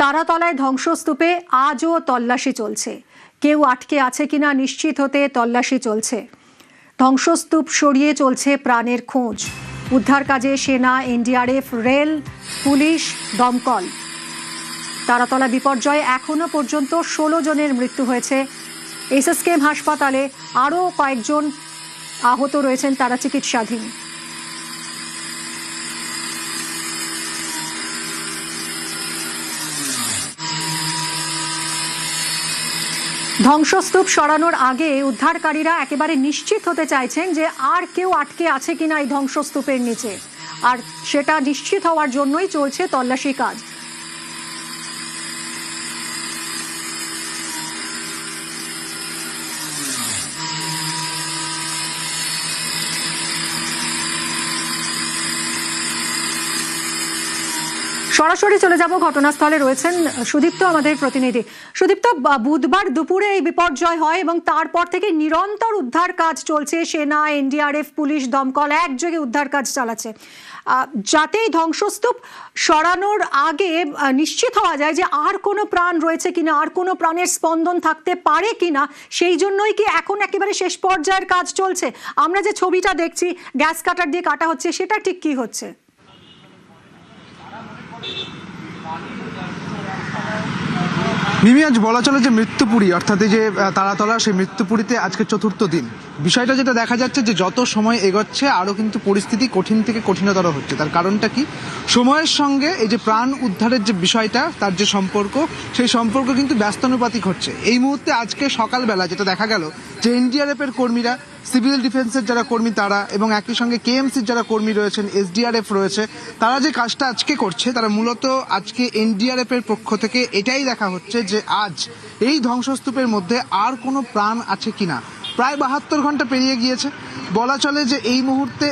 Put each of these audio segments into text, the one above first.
তারাতলায় ধ্বংসস্তূপে আজও তল্লাশি চলছে। কেউ আটকে আছে কিনা নিশ্চিত হতে তল্লাশি চলছে। ধ্বংসস্তূপ সরিয়ে চলছে প্রাণের খোঁজ। উদ্ধার কাজে সেনা, এনডিআরএফ, রেল, পুলিশ, দমকল। তারাতলা বিপর্যয়ে এখনো পর্যন্ত 16 জনের মৃত্যু হয়েছে। এসএসকেএম হাসপাতালে আরও কয়েকজন আহত রয়েছেন, তারা চিকিৎসাধীন। ধ্বংসস্তূপ সরানোর আগে উদ্ধারকারীরা একেবারে নিশ্চিত হতে চাইছেন যে আর কেউ আটকে আছে কিনা এই ধ্বংসস্তূপের নিচে, আর সেটা নিশ্চিত হওয়ার জন্যই চলছে তল্লাশি কাজ। সরাসরি চলে যাব, ঘটনাস্থলে রয়েছেন সুদীপ্ত, আমাদের প্রতিনিধি। সুদীপ্ত, বুধবার দুপুরে এই বিপর্যয় হয় এবং তারপর থেকে নিরন্তর উদ্ধার কাজ চলছে। সেনা, এনডিআরএফ, পুলিশ, দমকল একযোগে উদ্ধার কাজ চালাচ্ছে, যাতে এই ধ্বংসস্তূপ সরানোর আগে নিশ্চিত হওয়া যায় যে আর কোনো প্রাণ রয়েছে কিনা, আর কোনো প্রাণের স্পন্দন থাকতে পারে কিনা। সেই জন্যই কি এখন একেবারে শেষ পর্যায়ের কাজ চলছে? আমরা যে ছবিটা দেখছি গ্যাস কাটার দিয়ে কাটা হচ্ছে, সেটা ঠিক কি হচ্ছে? মিমি, আজ বলা চলে যে মৃত্যুপুরী, অর্থাৎ এই যে তারাতলা, সেই মৃত্যুপুরীতে আজকে চতুর্থ দিন। বিষয়টা যেটা দেখা যাচ্ছে যে যত সময় এগোচ্ছে আরও কিন্তু পরিস্থিতি কঠিন থেকে কঠিনতর হচ্ছে। তার কারণটা কি? সময়ের সঙ্গে এই যে প্রাণ উদ্ধারের যে বিষয়টা, তার যে সম্পর্ক, সেই সম্পর্ক কিন্তু ব্যস্তানুপাতিক হচ্ছে। এই মুহূর্তে আজকে সকালবেলা যেটা দেখা গেল যে এনডিআরএফের কর্মীরা, সিভিল ডিফেন্সের যারা কর্মী তারা, এবং একই সঙ্গে কেএমসির যারা কর্মী রয়েছেন, এসডিআরএফ রয়েছে, তারা যে কাজটা আজকে করছে, তারা মূলত আজকে এনডিআরএফের পক্ষ থেকে এটাই দেখা হচ্ছে যে আজ এই ধ্বংসস্তূপের মধ্যে আর কোনো প্রাণ আছে কিনা। প্রায় 72 ঘন্টা পেরিয়ে গিয়েছে। বলা চলে যে এই মুহূর্তে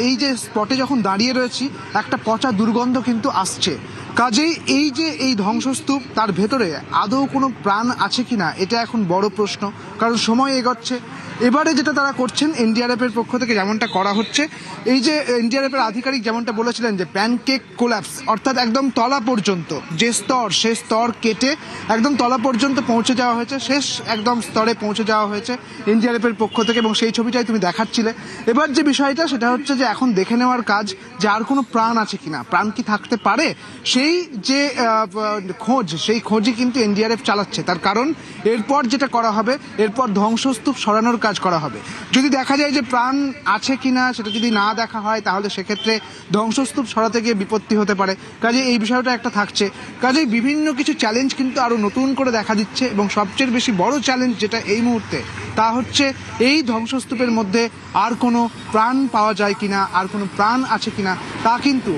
এই যে স্পটে যখন দাঁড়িয়ে রয়েছি, একটা পচা দুর্গন্ধ কিন্তু আসছে। কাজেই এই যে এই ধ্বংসস্তূপ, তার ভেতরে আদৌ কোনো প্রাণ আছে কিনা, এটা এখন বড় প্রশ্ন। কারণ সময় এগোচ্ছে। এবারে যেটা তারা করছেন এনডিআরএফের পক্ষ থেকে যেমনটা করা হচ্ছে, এই যে এনডিআরএফের আধিকারিক যেমনটা বলেছিলেন যে প্যানকেক কোল্যাপস, অর্থাৎ একদম তলা পর্যন্ত যে স্তর, সেই স্তর কেটে একদম তলা পর্যন্ত পৌঁছে যাওয়া হয়েছে, শেষ একদম স্তরে পৌঁছে যাওয়া হয়েছে এনডিআরএফের পক্ষ থেকে, এবং সেই ছবিটাই তুমি দেখাচ্ছিলে। এবার যে বিষয়টা সেটা হচ্ছে যে এখন দেখে নেওয়ার কাজ যে আর কোনো প্রাণ আছে কিনা, প্রাণ কি থাকতে পারে, সেই যে খোঁজ, সেই খোঁজই কিন্তু এনডিআরএফ চালাচ্ছে। তার কারণ এরপর যেটা করা হবে, এরপর ধ্বংসস্তূপ সরানোর কাজ করা হবে। যদি দেখা যায় যে প্রাণ আছে কিনা, সেটা যদি না দেখা হয়, তাহলে সেক্ষেত্রে ধ্বংসস্তূপ সরাতে গিয়ে বিপত্তি হতে পারে। কাজে এই বিষয়টা একটা থাকছে। কাজেই বিভিন্ন কিছু চ্যালেঞ্জ কিন্তু আরো নতুন করে দেখা দিচ্ছে, এবং সবচেয়ে বেশি বড় চ্যালেঞ্জ যেটা এই মুহূর্তে, তা হচ্ছে এই ধ্বংসস্তূপের মধ্যে আর কোনো প্রাণ পাওয়া যায় কিনা, আর কোনো প্রাণ আছে কিনা, তা কিন্তু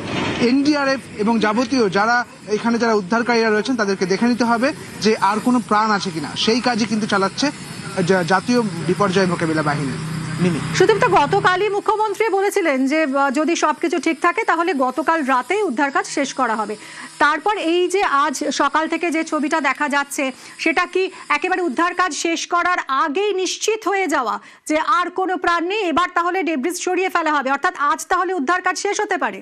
এনডিআরএফ এবং যাবতীয় যারা এখানে যারা উদ্ধারকারীরা রয়েছেন তাদেরকে দেখে নিতে হবে যে আর কোনো প্রাণ আছে কিনা। সেই কাজই কিন্তু চালাচ্ছে জাতীয় বিপর্যয় মোকাবিলা বাহিনী। সুদীপ্ত, গতকালই মুখ্যমন্ত্রী বলেছিলেন যে যদি সবকিছু ঠিক থাকে তাহলে গতকাল রাতেই উদ্ধার কাজ শেষ করা হবে। তারপর এই যে আজ সকাল থেকে যে ছবিটা দেখা যাচ্ছে, সেটা কি একেবারে উদ্ধার কাজ শেষ করার আগেই নিশ্চিত হয়ে যাওয়া যে আর কোনো প্রাণ নেই, এবার তাহলে ডেব্রিস সরিয়ে ফেলা হবে, অর্থাৎ আজ তাহলে উদ্ধার কাজ শেষ হতে পারে?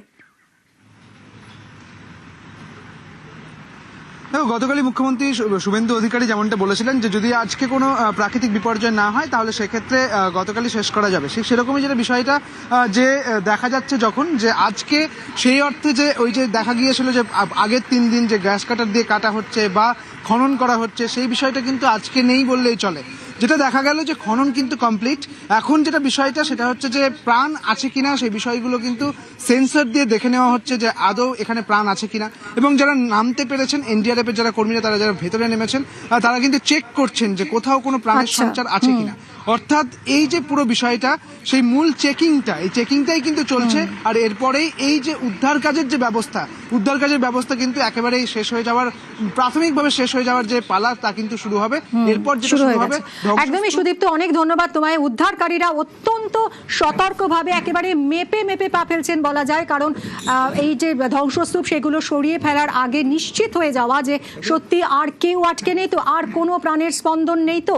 গতকালই মুখ্যমন্ত্রী শুভেন্দু অধিকারী যেমনটা বলেছিলেন যে যদি আজকে কোনো প্রাকৃতিক বিপর্যয় না হয়, তাহলে সেক্ষেত্রে গতকালই শেষ করা যাবে। সেরকমই যেটা বিষয়টা যে দেখা যাচ্ছে যখন যে আজকে সেই অর্থে যে ওই যে দেখা গিয়েছিল যে আগের 3 দিন যে গ্যাস কাটার দিয়ে কাটা হচ্ছে বা খনন করা হচ্ছে, সেই বিষয়টা কিন্তু আজকে নেই বললেই চলে। যেটা দেখা গেল যে খনন কিন্তু কমপ্লিট। এখন যেটা বিষয়টা সেটা হচ্ছে যে প্রাণ আছে কিনা, সেই বিষয়গুলো কিন্তু সেন্সর দিয়ে দেখে নেওয়া হচ্ছে যে আদৌ এখানে প্রাণ আছে কিনা। এবং যারা নামতে পেরেছেন, এনডিআরএফের যারা কর্মীরা, তারা যারা ভেতরে নেমেছেন, তারা কিন্তু চেক করছেন যে কোথাও কোনো প্রাণের সঞ্চার আছে কিনা। অর্থাৎ এই যে পুরো বিষয়টা, সেই মূল চেকিংটা, এই চেকিংটাই কিন্তু চলছে। আর এরপরেই এই যে উদ্ধার কাজের যে ব্যবস্থা, উদ্ধার কাজের ব্যবস্থা কিন্তু একেবারেই শেষ হয়ে যাওয়ার, প্রাথমিকভাবে শেষ হয়ে যাওয়ার যে পালা, তা কিন্তু শুরু হবে। এরপর যেটা শুরু হবে। একদমই সুদীপ্ত, অনেক ধন্যবাদ তোমায়। উদ্ধারকারীরা অত্যন্ত সতর্কভাবে একেবারে মেপে মেপে পা ফেলছেন বলা যায়, কারণ এই যে ধ্বংসস্তূপ সেগুলো সরিয়ে ফেলার আগে নিশ্চিত হয়ে যাওয়া যে সত্যি আর কেউ আটকে নেই তো, আর কোনো প্রাণের স্পন্দন নেই তো।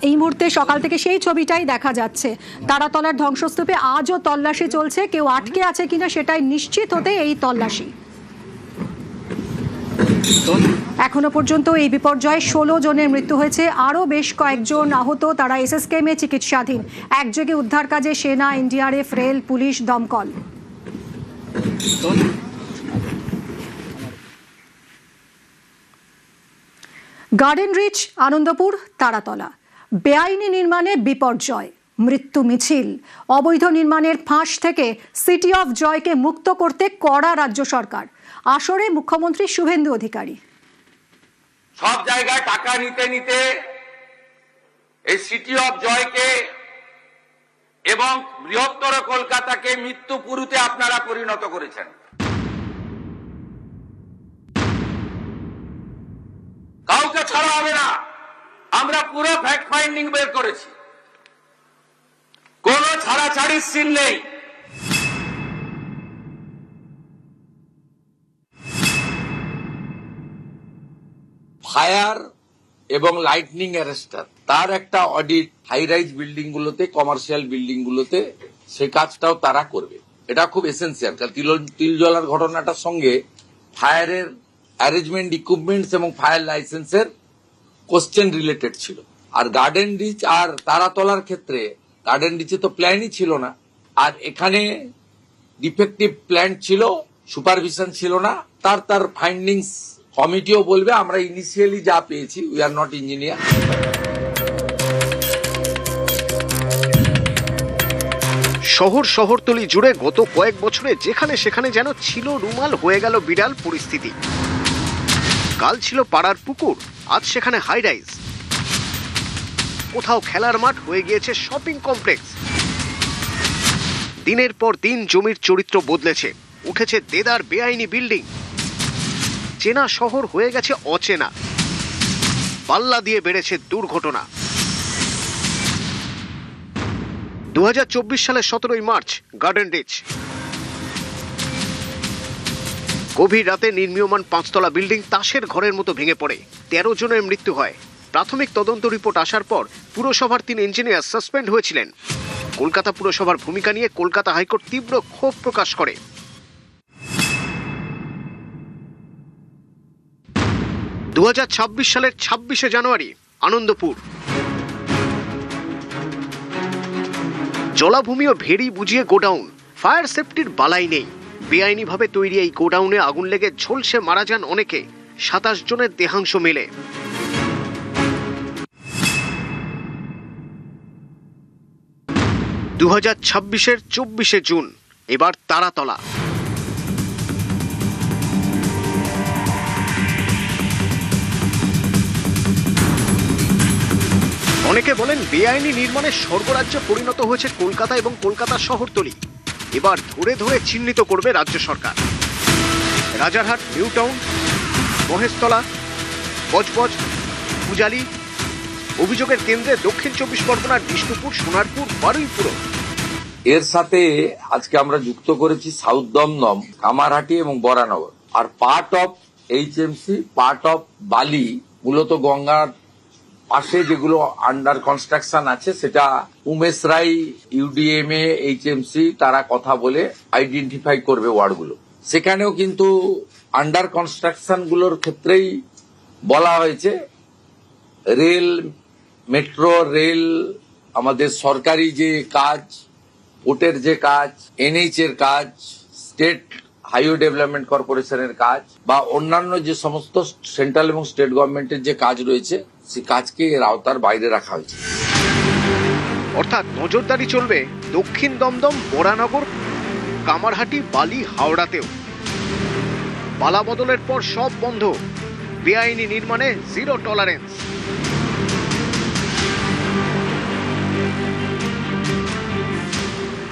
এই মুহূর্তে সকাল থেকে সেই ছবিটাই দেখা যাচ্ছে। তারাতলার ধ্বংসস্তূপে আজও তল্লাশি চলছে, কেউ আটকে আছে কিনা সেটাই নিশ্চিত হতে এই তল্লাশি। এখনো পর্যন্ত এই বিপর্যয়ে 16 জনের মৃত্যু হয়েছে, আরও বেশ কয়েকজন আহত। তারা এসএসকেএমে চিকিৎসাধীন। একযোগে উদ্ধার কাজে সেনা, এনডিআরএফ, রেল, পুলিশ, দমকল। গার্ডেন রিচ, আনন্দপুর, তারাতলা, বেআইনি নির্মাণে বিপর্যয়, মৃত্যু মিছিল। অবৈধ নির্মাণের ফাঁস থেকে সিটি অফ জয়কে মুক্ত করতে কড়া রাজ্য সরকার। আসরে মুখ্যমন্ত্রী শুভেন্দু অধিকারী। সব জায়গায় টাকা নিতে নিতে এই সিটি অফ জয়কে এবং বৃহত্তর কলকাতাকে মৃত্যুপুরীতে আপনারা পরিণত করেছেন। কাউকে ছাড়া হবে না। আমরা পুরো ফ্যাক্ট ফাইন্ডিং বের করেছি, কোনো ছাড়াছাড়ির সিন নেই। ফায়ার এবং লাইটনিং অ্যারেস্টার, তার একটা অডিট হাই রাইজ বিল্ডিং গুলোতে, কমার্শিয়াল বিল্ডিং গুলোতে, সে কাজটাও তারা করবে। এটা খুব এসেন্সিয়াল, কারণ তিল জ্বলার ঘটনাটার সঙ্গে ফায়ারের অ্যারেঞ্জমেন্ট ইকুইপমেন্টস এবং ফায়ার লাইসেন্সের কোশ্চেন রিলেটেড ছিল। আর গার্ডেন রিচ আর তারাতলার ক্ষেত্রে গার্ডেন রিচে তো প্ল্যানই ছিল না, আর এখানে ডিফেক্টিভ প্ল্যান ছিল, সুপারভিশন ছিল না। তার ফাইন্ডিংস কমিটিও বলবে। আমরা ইনিশিয়ালি যা পেয়েছি, উই আর নট ইঞ্জিনিয়ার। শহরতলি জুড়ে গত কয়েক বছরে যেখানে সেখানে যেন ছিল রুমাল হয়ে গেল বিড়াল পরিস্থিতি। কাল ছিল পাড়ার পুকুর, আজ সেখানে হাই রাইজ। কোথাও খেলার মাঠ হয়ে গিয়েছে শপিং কমপ্লেক্স। দিনের পর দিন জমির চরিত্র বদলেছে, উঠেছে দেদার বেআইনি বিল্ডিং। চেনা শহর হয়ে গেছে অচেনা, পাল্লা দিয়ে বেড়েছে দুর্ঘটনা। 2024 সালের 17 মার্চ গার্ডেন রিচ। গভীর রাতে নির্মীয়মান 5 তলা বিল্ডিং তাসের ঘরের মতো ভেঙে পড়ে, 13 জনের মৃত্যু হয়। প্রাথমিক তদন্ত রিপোর্ট আসার পর পুরসভার 3 ইঞ্জিনিয়ার সাসপেন্ড হয়েছিলেন। কলকাতা পুরসভার ভূমিকা নিয়ে কলকাতা হাইকোর্ট তীব্র ক্ষোভ প্রকাশ করে। 2026 সালের 26শে জানুয়ারি আনন্দপুর। জলাভূমি ও ভেড়ি বুঝিয়ে গোডাউন, ফায়ার সেফটির বালাই নেই। বেআইনিভাবে তৈরি এই গোডাউনে আগুন লেগে ঝলসে মারা যান অনেকে, 27 জনের দেহাংশ মেলে। দু 2026-এর 24শে জুন, এবার তারাতলা। অনেকে বলেন বেআইনি নির্মাণের স্বর্গরাজ্যে পরিণত হয়েছে কলকাতা এবং কলকাতা শহরতলি। এবার ধরে ধরে চিহ্নিত করবে রাজ্য সরকার। Rajarhat, new town, Maheshtala, Budge Budge, Pujali. অভিযোগের কেন্দ্রে দক্ষিণ 24 পরগনার বিষ্ণুপুর, সোনারপুর, বারুইপুর। এর সাথে আজকে আমরা যুক্ত করেছি সাউথ দমদম, কামারহাটি এবং বরানগর। আর part of HMC, part of Bally, মূলত গঙ্গার পাশে যেগুলো আন্ডার কনস্ট্রাকশন আছে, সেটা উমেশ রাই, ইউডিএমএ, এইচএমসি তারা কথা বলে আইডেন্টিফাই করবে ওয়ার্ডগুলো। সেখানেও কিন্তু আন্ডার কনস্ট্রাকশন গুলোর ক্ষেত্রেই বলা হয়েছে রেল, মেট্রো রেল, আমাদের সরকারি যে কাজ, পোর্টের যে কাজ, এনএইচ এর কাজ, স্টেট হাইওয়ে ডেভেলপমেন্ট কর্পোরেশনের কাজ, বা অন্যান্য যে সমস্ত সেন্ট্রাল এবং স্টেট গভর্নমেন্টের যে কাজ রয়েছে, সেই কাজকে এর আওতার বাইরে রাখা হয়েছে। অর্থাৎ নজরদারি চলবে দক্ষিণ দমদম, বরানগর, কামারহাটি, বালি, হাওড়াতেও। পালা বদলের পর সব বন্ধ, বেআইনি নির্মাণে জিরো টলারেন্স।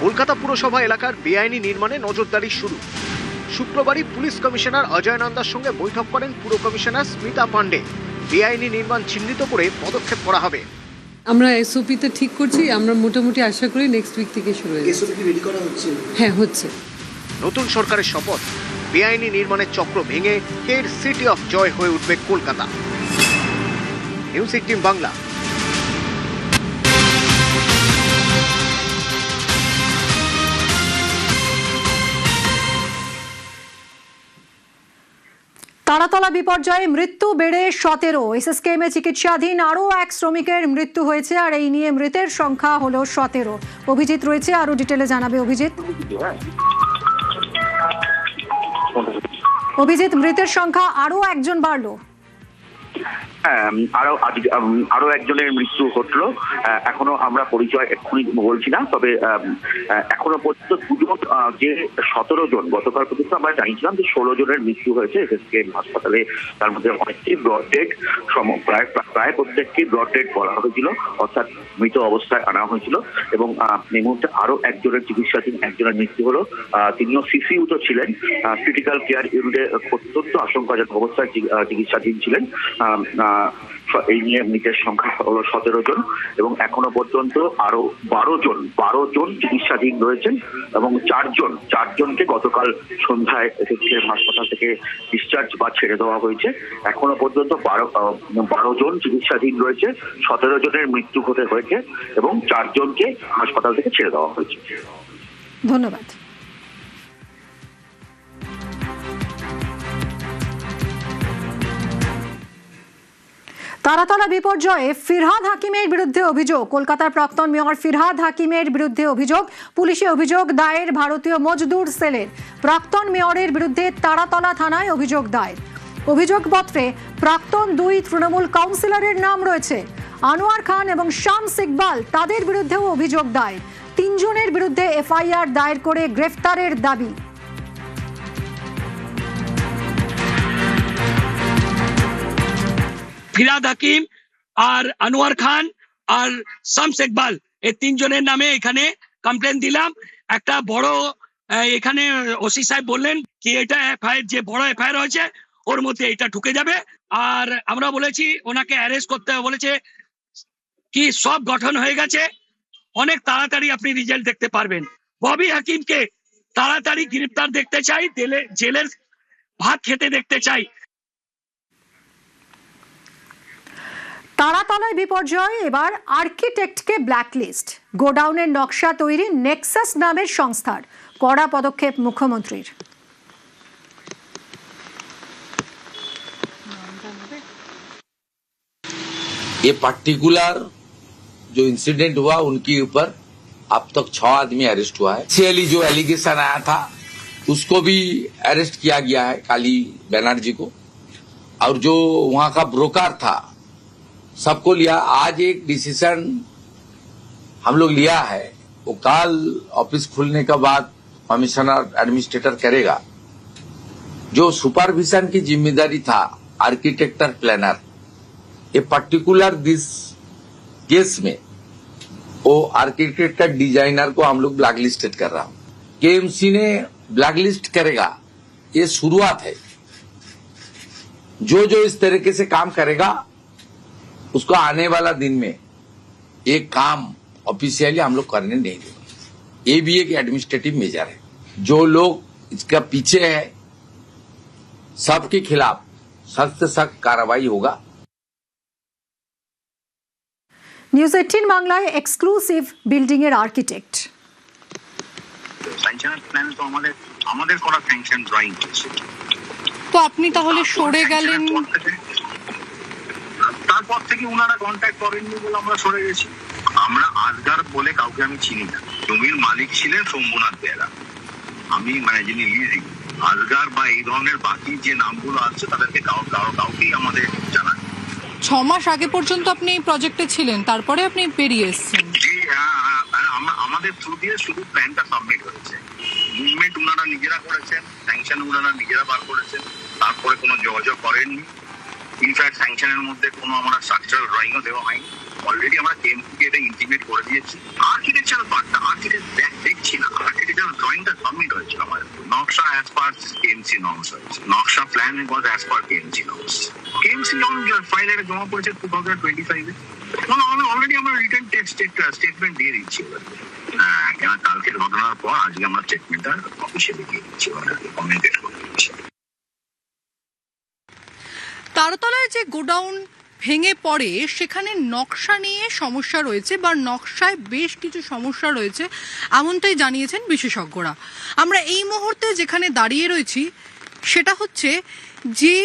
কলকাতা পুরসভা এলাকার বেআইনি নির্মাণে নজরদারি শুরু। শুক্রবারই পুলিশ কমিশনার অজয় নন্দার সঙ্গে বৈঠক করেন পুর কমিশনার স্মিতা পান্ডে। বেআইনি নির্মাণ চিহ্নিত করে পদক্ষেপ করা হবে। আমরা এসওপিতে ঠিক করছি, আমরা মোটামুটি আশা করি নেক্সট উইক থেকে শুরু হয়ে যাবে। এসওপি রেডি করা হচ্ছে? হ্যাঁ, হচ্ছে। নতুন সরকারের শপথ, বেআইনি নির্মাণের চক্র ভেঙে ফের সিটি অফ জয় হয়ে উঠবে কলকাতা। নিউজ 18 বাংলা। তারাতলা বিপর্যয়ে মৃত্যু বেড়ে 17। এসএসকেএমে চিকিৎসাধীন আরও এক শ্রমিকের মৃত্যু হয়েছে, আর এই নিয়ে মৃতের সংখ্যা হলো 17। অভিজিৎ রয়েছে, আরো ডিটেলে জানাবে অভিজিৎ। অভিজিৎ, মৃতের সংখ্যা আরও একজন বাড়লো। আরো একজনের মৃত্যু ঘটলো। এখনো আমরা পরিচয় এক্ষুনি বলছি না, তবে এখনো পর্যন্ত দুজন, যে 17 জন, গতকাল পর্যন্ত আমরা জানিয়েছিলাম যে 16 জনের মৃত্যু হয়েছে এসএসকেএম হাসপাতালে। তার মধ্যে অনেকটি ব্রড ডেড, প্রায় প্রত্যেকটি ব্রড ডেড বলা হয়েছিল, অর্থাৎ মৃত অবস্থায় আনা হয়েছিল। এবং এই মুহূর্তে আরো একজনের চিকিৎসাধীন একজনের মৃত্যু হলো। তিনিও সিসিইউতে ছিলেন, ক্রিটিক্যাল কেয়ার ইউনিটে অত্যন্ত আশঙ্কাজনক অবস্থায় চিকিৎসাধীন ছিলেন। এই নিয়ে মৃতের সংখ্যা হলো 17 জন, এবং এখনো পর্যন্ত আরো 12 জন চিকিৎসাধীন রয়েছেন, এবং চারজনকে গতকাল সন্ধ্যায় এসএসকেএম হাসপাতাল থেকে ডিসচার্জ বা ছেড়ে দেওয়া হয়েছে। এখনো পর্যন্ত 12 জন চিকিৎসাধীন রয়েছে, 17 জনের মৃত্যু হয়েছে, এবং 4 জনকে হাসপাতাল থেকে ছেড়ে দেওয়া হয়েছে। ধন্যবাদ। তারাতলা বিপর্যয়ে ফিরহাদ হাকিমের বিরুদ্ধে অভিযোগ। কলকাতার প্রাক্তন মেয়র ফিরহাদ হাকিমের বিরুদ্ধে অভিযোগ। পুলিশে অভিযোগ দায়ের ভারতীয় মজদুর সেলের। প্রাক্তন মেয়রের বিরুদ্ধে তারাতলা থানায় অভিযোগ দায়ের। অভিযোগপত্রে প্রাক্তন 2 তৃণমূল কাউন্সিলরের নাম রয়েছে। আনোয়ার খান এবং শামস ইকবাল, তাদের বিরুদ্ধেও অভিযোগ দায়ের। 3 জনের বিরুদ্ধে এফআইআর দায়ের করে গ্রেফতারের দাবি। ফিরহাদ হাকিম আর আনোয়ার খান আর শামস ইকবাল, এই 3 জনের নামে এখানে কমপ্লেন দিলাম। একটা বড় এখানে ওসি সাহেব বললেন কি এটা এফআইআর, যে বড় এফআইআর হয়েছে ওর মধ্যে এটা ঢুকে যাবে। আর আমরা বলেছি ওনাকে অ্যারেস্ট করতে হবে, বলেছে কি সব গঠন হয়ে গেছে, অনেক তাড়াতাড়ি আপনি রেজাল্ট দেখতে পারবেন। ববি হাকিমকে তাড়াতাড়ি গ্রেফতার দেখতে চাই, জেলের ভাত খেতে দেখতে চাই। তারাতলায় বিপর্যয়, এবার আর্কিটেক্টকে ব্ল্যাকলিস্ট। গোডাউনের নকশা তৈরি নেক্সাস নামের সংস্থার। কড়া পদক্ষেপ মুখ্যমন্ত্রীর। ये पर्टिकुलर जो इंसिडेंट हुआ उनके ऊपर अब तक 6 आदमी अरेस्ट हुआ है। सीएलई जो एलिगेशन आया था उसको भी अरेस्ट किया गया है, काली बनर्जी को, और जो वहां का ब्रोकर था सबको लिया। आज एक डिसीजन हम लोग लिया है, वो कल ऑफिस खुलने के बाद कमिश्नर एडमिनिस्ट्रेटर करेगा। जो सुपरविजन की जिम्मेदारी था आर्किटेक्टर प्लानर, ये पर्टिकुलर दिस केस में वो आर्किटेक्टर डिजाइनर को हम लोग ब्लैकलिस्टेड कर रहा हूं। केएमसी ने ब्लैकलिस्ट करेगा, ये शुरुआत है। जो इस तरीके से काम करेगा उसको आने वाला दिन में एक काम ऑफिशियली हम लोग करने नहीं देंगे। ये भी एक एडमिनिस्ट्रेटिव मेजर है। जो लोग इसका पीछे है सबके खिलाफ सख्त से सख्त कार्रवाई होगा। নিউজ 18 বাংলায় এক্সক্লুসিভ বিল্ডিং এর আর্কিটেক্ট। স্যাংশনাল প্ল্যান তো আমাদের করা স্যাংশন ড্রয়িং হচ্ছে। তো আপনি তাহলে সরে গেলেন? তারপর থেকে ওনারা কন্ট্যাক্ট করেননি বলে আমরা সরে গেছি। আমরা আজগার বলে কাউকে আমি চিনি না। জমির মালিক ছিলেন শম্ভুনাথ বেরা, আমি মানে যিনি লিজিং। আজগার বা এই ধরনের বাকি যে নামগুলো আসছে তাদেরকে কাউকেই আমাদের জানা। 6 মাস আগে পর্যন্ত আপনি এই প্রজেক্টে ছিলেন, তারপরে আপনি বেরিয়ে এসেছেন। আমাদের থ্রু দিয়ে শুধু প্ল্যানটা সাবমিট হয়েছে। মুভমেন্ট ওনারা নিজেরা করেছেন, স্যাংশন ওনারা নিজেরা বার করেছেন, তারপরে কোনো যোগাযোগ করেননি। ইনফ্যাক্ট স্যাংশনের মধ্যে কোনো আমরা স্ট্রাকচারাল ড্রয়িংও দেওয়া হয়নি। অলরেডি আমরা কেএমসিকে এটা ইন্টিমেট করে দিয়েছি। আর্কিটেকচারাল পার্টটা আর্কিটেক্ট দেখছি না, আর্কিটেকচারাল ড্রয়িংটা সাবমিট হয়েছিল আমাদের। নকশা অ্যাজ পার কেএমসি নর্মস হয়েছে, নকশা plan was as per KMC norms. KMC যখন ফাইলে জমা পড়েছে 2025-এ, অলরেডি আমরা রিটার্ন স্টেটমেন্ট দিয়ে দিচ্ছি ওদেরকে। কালকের ঘটনার পর আজকে আমরা স্টেটমেন্টটা অফিসিয়ালি দিয়ে দিচ্ছি, ওদেরকে কমিউনিকেট করে দিচ্ছি। তারাতলায় যে গোডাউন ভেঙে পড়ে সেখানে নকশা নিয়ে সমস্যা রয়েছে, বা নকশায় বেশ কিছু সমস্যা রয়েছে, এমনটাই জানিয়েছেন বিশেষজ্ঞরা। আমরা এই মুহূর্তে যেখানে দাঁড়িয়ে রয়েছি সেটা হচ্ছে যে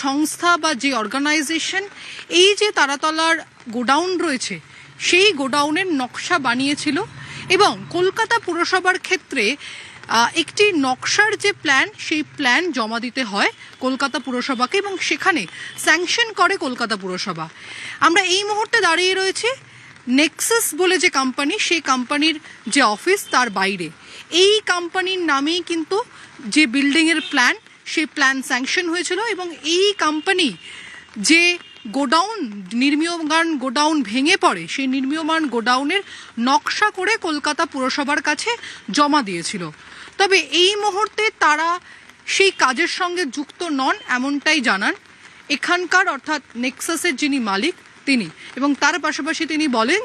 সংস্থা বা যে অর্গানাইজেশন এই যে তারাতলার গোডাউন রয়েছে সেই গোডাউনের নকশা বানিয়েছিল এবং কলকাতা পুরসভার ক্ষেত্রে একটি নকশার যে প্ল্যান সেই প্ল্যান জমা দিতে হয় কলকাতা পুরসভাকে এবং সেখানে স্যাংশন করে কলকাতা পুরসভা। আমরা এই মুহূর্তে দাঁড়িয়ে রয়েছে নেক্সাস বলে যে কোম্পানি, সেই কোম্পানির যে অফিস তার বাইরে। এই কোম্পানির নামেই কিন্তু যে বিল্ডিংয়ের প্ল্যান সেই প্ল্যান স্যাংশন হয়েছিল এবং এই কোম্পানি যে গোডাউন নির্মীয়মান গোডাউন ভেঙে পড়ে সেই নির্মীয়মান গোডাউনের নকশা করে কলকাতা পুরসভার কাছে জমা দিয়েছিল। তবে এই মুহূর্তে তারা সেই কাজের সঙ্গে যুক্ত নন এমনটাই জানান এখানকার অর্থাৎ নেক্সাসের যিনি মালিক তিনি, এবং তার পাশাপাশি তিনি বলেন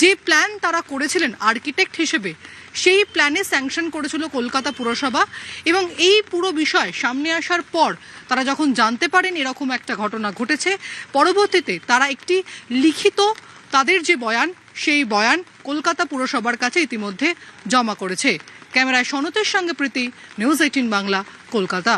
যে প্ল্যান তারা করেছিলেন আর্কিটেক্ট হিসেবে সেই প্ল্যানে স্যাংশন করেছিল কলকাতা পুরসভা এবং এই পুরো বিষয় সামনে আসার পর তারা যখন জানতে পারেন এরকম একটা ঘটনা ঘটেছে, পরবর্তীতে তারা একটি লিখিত তাদের যে বয়ান সেই বয়ান কলকাতা পুরসভার কাছে ইতিমধ্যে জমা করেছে। ক্যামেরায় সনতের সঙ্গে প্রীতি, নিউজ 18 বাংলা, কলকাতা।